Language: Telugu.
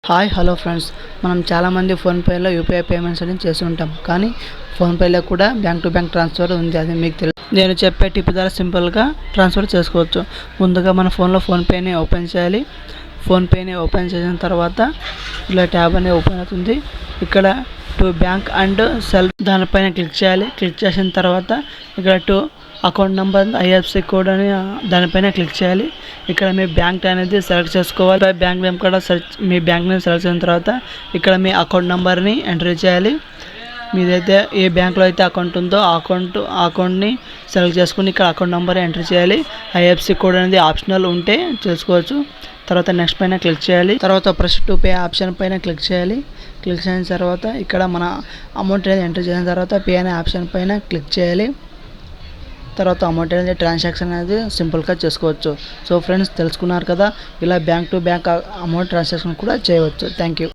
హాయ్ హలో ఫ్రెండ్స్, మనం చాలామంది ఫోన్పేలో యూపీఐ పేమెంట్స్ అనేది చేసి ఉంటాం. కానీ ఫోన్పేలో కూడా బ్యాంక్ టు బ్యాంక్ ట్రాన్స్ఫర్ ఉంది. అది మీకు తెలుసు. నేను చెప్పే టిప్ ద్వారా సింపుల్గా ట్రాన్స్ఫర్ చేసుకోవచ్చు. ముందుగా మన ఫోన్లో ఫోన్పేని ఓపెన్ చేయాలి. ఫోన్పేని ఓపెన్ చేసిన తర్వాత ఇలా ట్యాబ్ అనేది ఓపెన్ అవుతుంది. ఇక్కడ టు బ్యాంక్ అండ్ సెల్ దానిపైన క్లిక్ చేయాలి. క్లిక్ చేసిన తర్వాత ఇక్కడ to account number IFSC code అని దానిపైన క్లిక్ చేయాలి. ఇక్కడ మీ బ్యాంక్ అనేది సెలెక్ట్ చేసుకోవాలి. బ్యాంక్ నేమ్ కూడా మీ బ్యాంక్ నేమ్ సెలెక్ట్ చేసిన తర్వాత ఇక్కడ మీ అకౌంట్ నెంబర్ని ఎంటర్ చేయాలి. మీదైతే ఏ బ్యాంక్లో అయితే అకౌంట్ ఉందో ఆ అకౌంట్ని సెలెక్ట్ చేసుకుని ఇక్కడ అకౌంట్ నెంబర్ ఎంటర్ చేయాలి. ఐఎఫ్ఎస్సి కోడ్ అనేది ఆప్షనల్ ఉంటే చేసుకోవచ్చు. తర్వాత నెక్స్ట్ పైన క్లిక్ చేయాలి. తర్వాత ప్రెస్ టు పే ఆప్షన్ పైన క్లిక్ చేయాలి. క్లిక్ చేసిన తర్వాత ఇక్కడ మన అమౌంట్ అనేది ఎంటర్ చేసిన తర్వాత పే అనే ఆప్షన్ పైన క్లిక్ చేయాలి. తర్వాత అమౌంట్ అనేది ట్రాన్సాక్షన్ అనేది సింపుల్గా చేసుకోవచ్చు. సో ఫ్రెండ్స్, తెలుసుకున్నారు కదా, ఇలా bank to bank amount transaction కూడా చేయవచ్చు. Thank you.